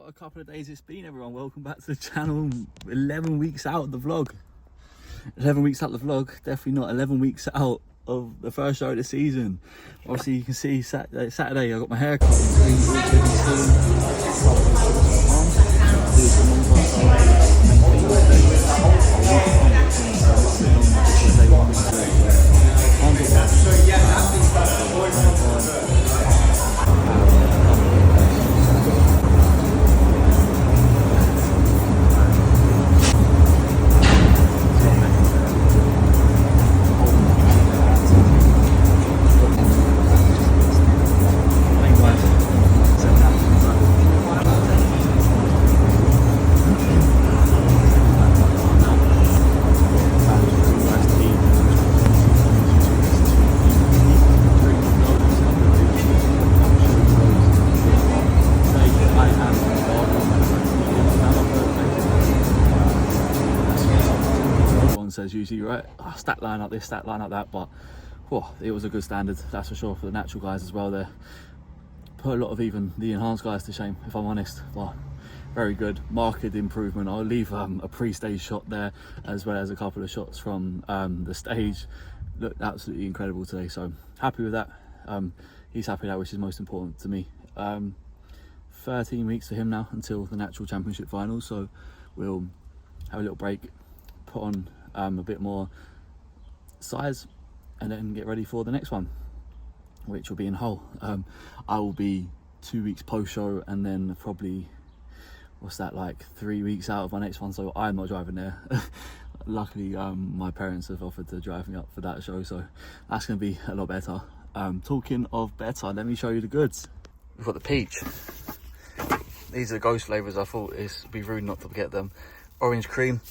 What a couple of days it's been, everyone. Welcome back to the channel. 11 weeks out of the vlog. 11 weeks out of the vlog, definitely not 11 weeks out of the first show of the season. Obviously you can see Saturday I got my hair cut. Says usually, right? Oh, stat line up this, stat line up that, but it was a good standard, that's for sure, for the natural guys as well. There put a lot of even the enhanced guys to shame, if I'm honest. But very good, marked improvement. I'll leave a pre-stage shot there as well as a couple of shots from the stage. Looked absolutely incredible today, so happy with that. He's happy now, which is most important to me. 13 weeks for him now until the natural championship finals, so we'll have a little break, put on a bit more size, and then get ready for the next one, which will be in Hull. I will be 2 weeks post show, and then probably, what's that, like 3 weeks out of my next one, so I'm not driving there. Luckily my parents have offered to drive me up for that show, so that's going to be a lot better. Talking of better, let me show you the goods. We've got the peach. These are the ghost flavors. I thought it'd be rude not to get them. Orange cream,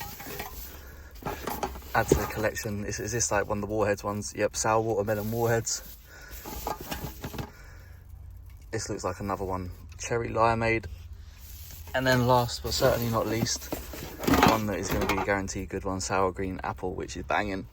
add to the collection. Is this like one of the Warheads ones? Yep, sour watermelon Warheads. This looks like another one, cherry limeade. And then last but certainly not least, one that is going to be a guaranteed good one, sour green apple, which is banging.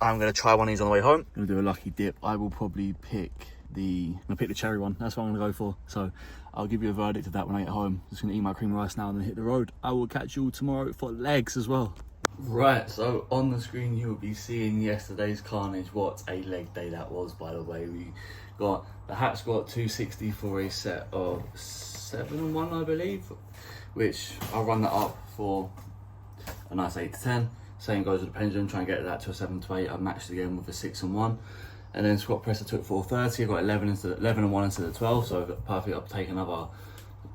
I'm going to try one of these on the way home. I'm going to do a lucky dip. I will probably pick the cherry one. That's what I'm going to go for. So I'll give you a verdict of that when I get home. Just going to eat my cream rice now and then hit the road. I will catch you all tomorrow for legs as well. Right, so on the screen you will be seeing yesterday's carnage. What a leg day that was, by the way. We got the hack squat 260 for a set of 7 and 1, I believe, which I'll run that up for a nice 8 to 10. Same goes with the pendulum, try and get that to a 7 to 8. I matched again with a 6 and 1. And then squat press I took 430. I got 11 and 1 instead of 12, so I've got perfect. I'll take another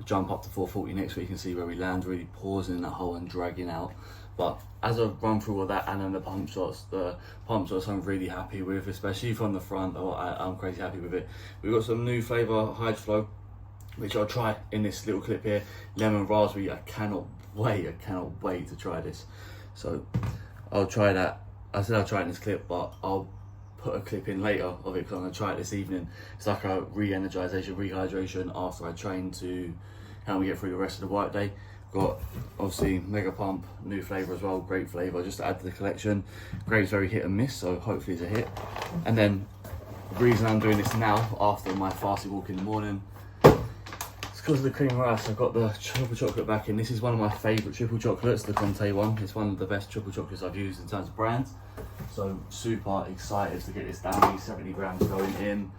jump up to 440 next week and see where we land, really pausing in that hole and dragging out. But as I've run through all that, and then the pump shots I'm really happy with, especially from the front. I'm crazy happy with it. We've got some new flavour Hydro Flow, which I'll try in this little clip here. Lemon raspberry. I cannot wait to try this. So I'll try that. I said I'll try it in this clip, but I'll put a clip in later of it because I'm going to try it this evening. It's like a re-energization, rehydration after I train to help me get through the rest of the work day. Got obviously Mega Pump, new flavour as well, great flavour, just to add to the collection. Grape's very hit and miss, so hopefully it's a hit. And then the reason I'm doing this now after my fasted walk in the morning, it's because of the cream rice. I've got the triple chocolate back in. This is one of my favourite triple chocolates, the Conte one. It's one of the best triple chocolates I've used in terms of brands. So super excited to get this down. These 70 grams going in,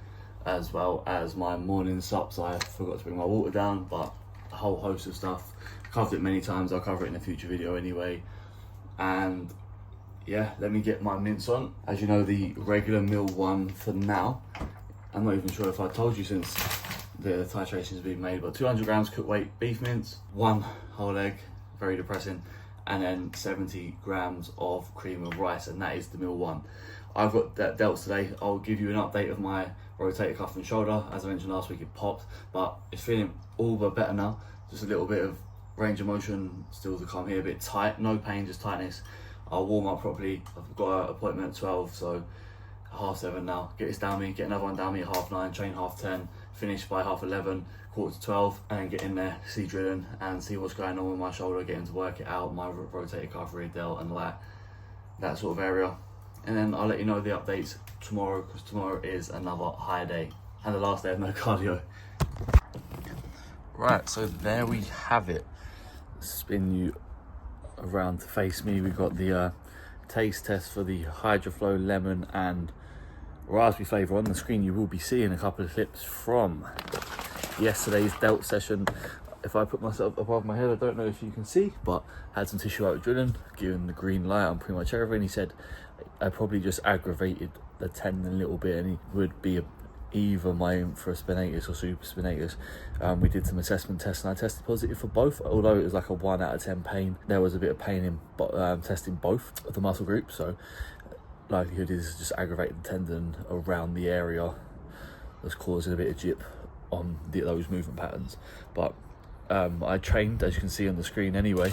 as well as my morning sups. I forgot to bring my water down, but a whole host of stuff. Covered it many times, I'll cover it in a future video anyway. And yeah, let me get my mince on. As you know, the regular meal one for now, I'm not even sure if I told you since the titration has been made, but 200 grams cooked weight beef mince, 1 whole egg, very depressing, and then 70 grams of cream of rice, and that is the meal one. I've got that delts today. I'll give you an update of my rotator cuff and shoulder. As I mentioned last week, it popped, but it's feeling all but better now. Just a little bit of range of motion still to come here, a bit tight, no pain, just tightness. I'll warm up properly. I've got an appointment at 12, so 7:30 now. Get this down me, get another one down me at 9:30, train 10:30, finish by 11:30, quarter to 12, and then get in there, see drilling, and see what's going on with my shoulder, getting to work it out, my rotator cuff, rear delt, and that sort of area. And then I'll let you know the updates tomorrow, because tomorrow is another high day and the last day of no cardio. Right, so there we have it. Spin you around to face me. We've got the taste test for the Hydroflow lemon and raspberry flavour on the screen. You will be seeing a couple of clips from yesterday's Delt session. If I put myself above my head, I don't know if you can see, but had some tissue out drilling, given the green light on pretty much everything. He said I probably just aggravated the tendon a little bit, and he would be either my infraspinatus or supraspinatus. We did some assessment tests and I tested positive for both, although it was like a 1 out of 10 pain. There was a bit of pain in testing both of the muscle groups, so likelihood is just aggravated tendon around the area that's causing a bit of jip on those movement patterns. But I trained, as you can see on the screen anyway,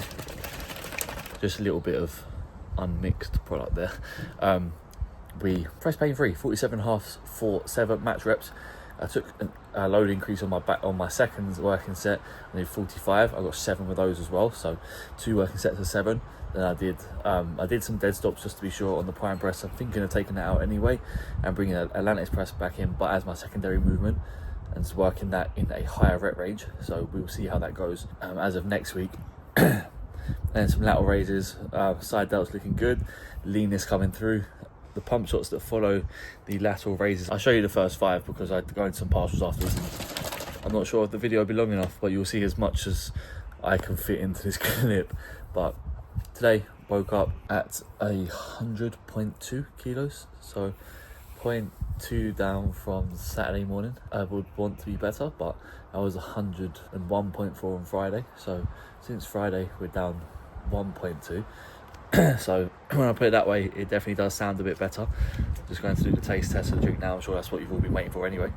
just a little bit of unmixed product there. We press pain free, 47.5 for 7 max reps. I took a load increase on my back on my second working set. I did 45. I got 7 with those as well, so 2 working sets of 7. Then I did some dead stops just to be sure on the prime press. I'm thinking of taking that out anyway and bringing a Atlantis press back in, but as my secondary movement, and just working that in a higher rep range. So we will see how that goes as of next week. Then some lateral raises, side delts looking good, leanness coming through. The pump shots that follow the lateral raises, I'll show you the first 5 because I go into some partials afterwards. I'm not sure if the video will be long enough, but you'll see as much as I can fit into this clip. But today, woke up at 100.2 kilos, so 0.2 down from Saturday morning. I would want to be better, but I was 101.4 on Friday, so since Friday we're down 1.2. So when I put it that way, it definitely does sound a bit better. Just going to do the taste test of the drink now. I'm sure that's what you've all been waiting for anyway.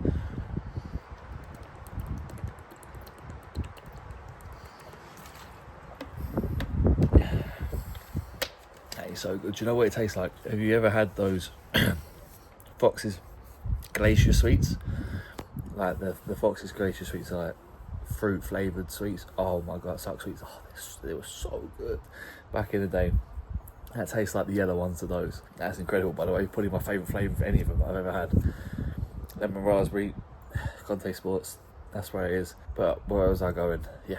Hey, so good. Do you know what it tastes like? Have you ever had those Fox's Glacier sweets? Like the Fox's Glacier sweets are like fruit flavoured sweets. Oh my god, suck sweets. Oh, they were so good back in the day. That tastes like the yellow ones of those. That's incredible, by the way. Probably my favourite flavour of any of them I've ever had. Lemon raspberry, Conte Sports, that's where it is. But where was I going? Yeah,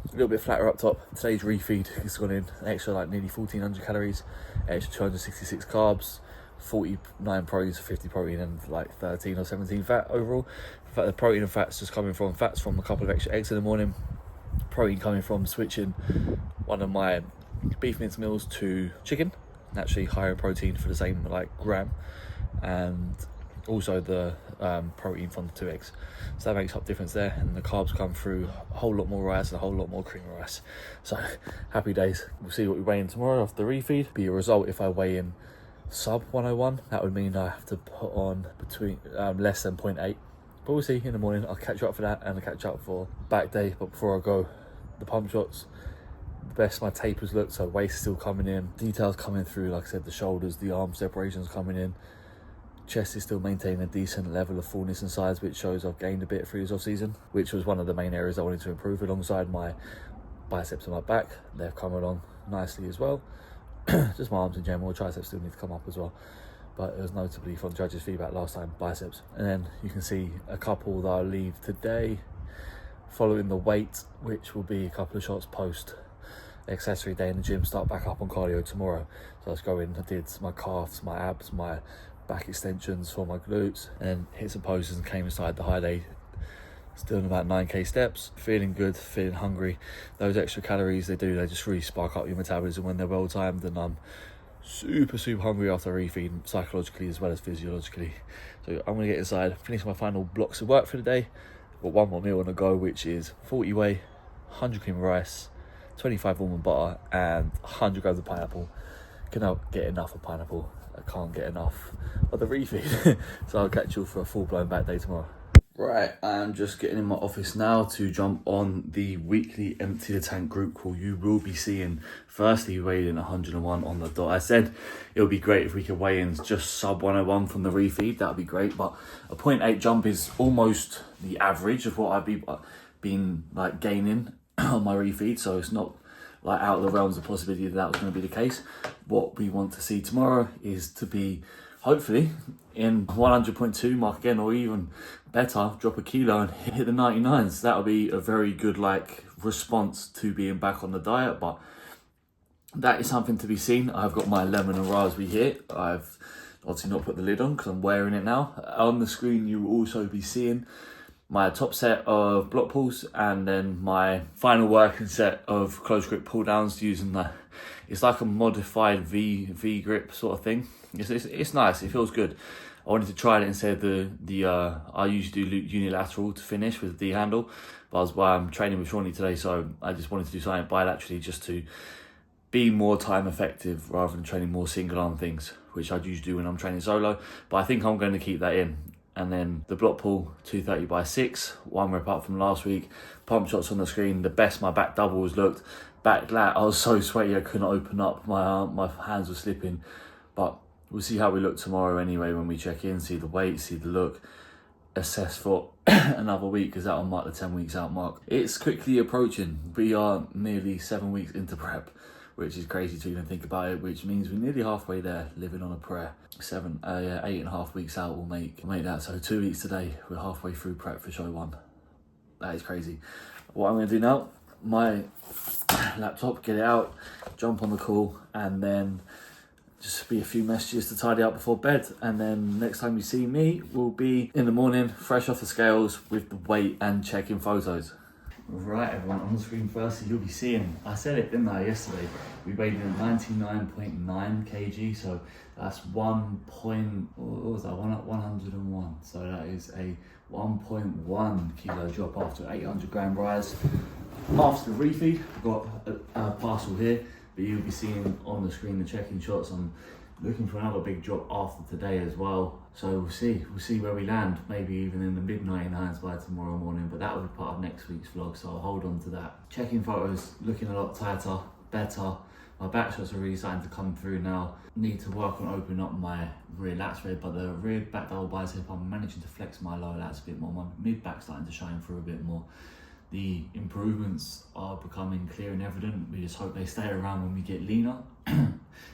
a little bit flatter up top. Today's refeed has gone in an extra like nearly 1400 calories, extra 266 carbs, 49 proteins, 50 protein, and like 13 or 17 fat overall. In fact, the protein and fats just coming from fats from a couple of extra eggs in the morning. Protein coming from switching one of my beef mince meals to chicken, naturally higher in protein for the same like gram, and also the protein from the 2 eggs. So that makes up difference there, and the carbs come through a whole lot more rice and a whole lot more cream of rice. So happy days. We'll see what we weigh in tomorrow after the refeed. Be a result if I weigh in sub 101. That would mean I have to put on between less than 0.8, but we'll see in the morning. I'll catch you up for that and I'll catch up for back day. But before I go, the pump shots, the best my tapers look, so waist still coming in, details coming through, like I said, the shoulders, the arm separations coming in, chest is still maintaining a decent level of fullness and size, which shows I've gained a bit through this off season, which was one of the main areas I wanted to improve, alongside my biceps and my back. They've come along nicely as well. Just my arms in general, triceps still need to come up as well, but it was notably from judges' feedback last time, biceps. And then you can see a couple that I'll leave today following the weight, which will be a couple of shots post accessory day in the gym, start back up on cardio tomorrow. So I was going, I did my calves, my abs, my back extensions for my glutes, and then hit some poses and came inside the high day, still in about 9k steps, feeling good, feeling hungry. Those extra calories they just really spark up your metabolism when they're well timed, and I'm super hungry after refeed, psychologically as well as physiologically. So I'm gonna get inside, finish my final blocks of work for the day. Got one more meal on the go, which is 40 whey, 100 cream of rice, 25 almond butter, and 100 grams of pineapple. Cannot get enough of pineapple. I can't get enough of the refeed. So I'll catch you for a full-blown back day tomorrow. Right, I'm just getting in my office now to jump on the weekly Empty the Tank group call. You will be seeing, firstly, weighed in 101 on the dot. I said it would be great if we could weigh in just sub 101 from the refeed. That would be great, but a 0.8 jump is almost the average of what I've been like gaining on my refeed, so it's not like out of the realms of possibility that was going to be the case. What we want to see tomorrow is to be hopefully in 100.2 mark again, or even better, drop a kilo and hit the 99s. That would be a very good like response to being back on the diet, but that is something to be seen. I've got my lemon and raspberry here. I've obviously not put the lid on because I'm wearing it now. On the screen you will also be seeing my top set of block pulls and then my final working set of close grip pull downs using it's like a modified V grip sort of thing. It's nice, it feels good. I wanted to try it instead of I usually do unilateral to finish with the D handle, but I'm training with Shawnee today, so I just wanted to do something bilaterally just to be more time effective rather than training more single arm things, which I usually do when I'm training solo, but I think I'm going to keep that in. And then the block pull 230 by 6, 1 rep up from last week. Pump shots on the screen, the best my back doubles looked. Back lat, I was so sweaty I couldn't open up, my hands were slipping. But we'll see how we look tomorrow anyway when we check in, see the weight, see the look, assess for another week, because that'll mark the 10 weeks out mark. It's quickly approaching. We are nearly 7 weeks into prep, which is crazy to even think about it, which means we're nearly halfway there, living on a prayer. 8.5 weeks out will make that. So 2 weeks today, we're halfway through prep for show 1. That is crazy. What I'm gonna do now, my laptop, get it out, jump on the call, and then just be a few messages to tidy up before bed. And then next time you see me will be in the morning, fresh off the scales with the weight and checking photos. Right, everyone, on the screen first, you'll be seeing, I said it, didn't I, yesterday, we weighed in 99.9 kg, so that's 101, so that is a 1.1 kilo drop after 800 gram rise. After the refeed, I've got a parcel here, but you'll be seeing on the screen the check-in shots. I'm looking for another big drop after today as well, so we'll see where we land, maybe even in the mid 99s by tomorrow morning, but that will be part of next week's vlog, so I'll hold on to that. Check-in photos looking a lot tighter, better. My back shots are really starting to come through now. Need to work on opening up my rear lats spread, but the rear back double bicep, I'm managing to flex my lower lats a bit more. My mid back starting to shine through a bit more. The improvements are becoming clear and evident. We just hope they stay around when we get leaner.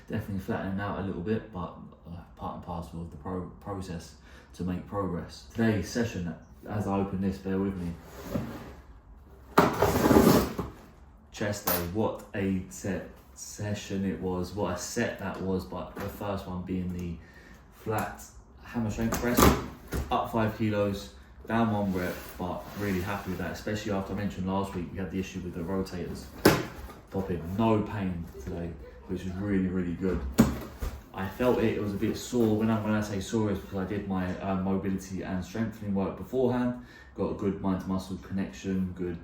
Definitely flattening out a little bit, but part and parcel of the process to make progress. Today's session, as I open this, bear with me. Chest day, what a session it was, what a set that was, but the first one being the flat hammer strength press, up 5 kilos, down 1 rep, but really happy with that, especially after I mentioned last week we had the issue with the rotators popping. No pain today, which is really, really good. I felt it was a bit sore. When I say sore, it's because I did my mobility and strengthening work beforehand, got a good mind to muscle connection, good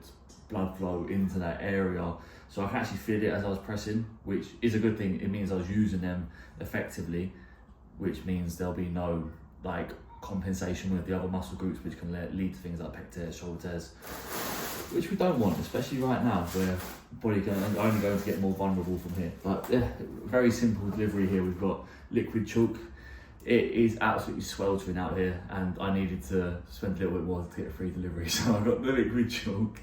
blood flow into that area, so I can actually feel it as I was pressing, which is a good thing. It means I was using them effectively, which means there'll be no like compensation with the other muscle groups, which can lead to things like pec tears, shoulder tears, which we don't want, especially right now where body only going to get more vulnerable from here. But yeah, very simple delivery here. We've got liquid chalk. It is absolutely sweltering out here, and I needed to spend a little bit more to get a free delivery, so I got the liquid chalk.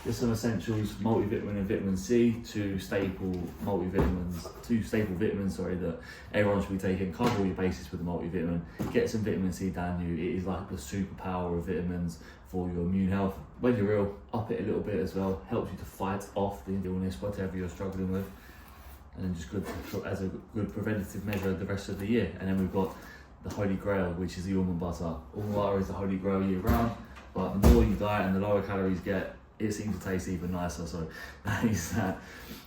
Just some essentials: multivitamin and vitamin C, two staple vitamins that everyone should be taking. Cover all your bases with the multivitamin. Get some vitamin C down you. It is like the superpower of vitamins for your immune health. When you're ill, up it a little bit as well. Helps you to fight off the illness, whatever you're struggling with. And then just good as a good preventative measure the rest of the year. And then we've got the holy grail, which is the almond butter. Almond butter is the holy grail year round, but the more you diet and the lower calories get, it seems to taste even nicer, so that is that.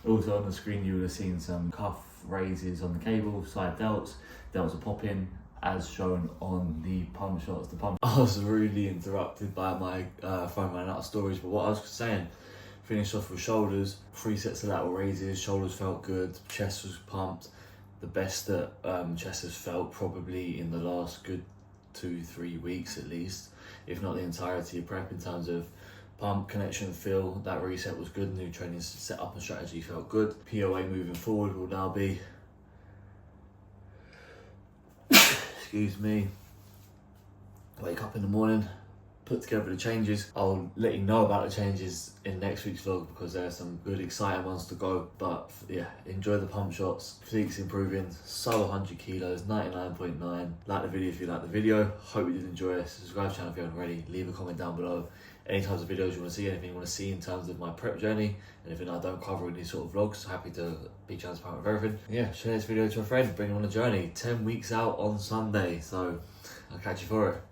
Also on the screen you would have seen some cuff raises on the cable, side delts are popping as shown on the pump shots. I was really interrupted by my phone running out of storage, but what I was saying, finished off with shoulders, 3 sets of lateral raises, shoulders felt good, chest was pumped, the best that chest has felt probably in the last good 2-3 weeks at least, if not the entirety of prep in terms of pump, connection, feel. That reset was good. New training set up and strategy felt good. POA moving forward will now be, excuse me, wake up in the morning, put together the changes. I'll let you know about the changes in next week's vlog because there are some good exciting ones to go. But yeah, enjoy the pump shots. Physique's improving, sub 100 kilos, 99.9. Like the video if you like the video. Hope you did enjoy it. Subscribe to the channel if you haven't already. Leave a comment down below. Any types of videos you want to see, anything you want to see in terms of my prep journey, anything I don't cover in these sort of vlogs, happy to be transparent with everything. Yeah, share this video to a friend, bring them on a journey. 10 weeks out on Sunday, so I'll catch you for it.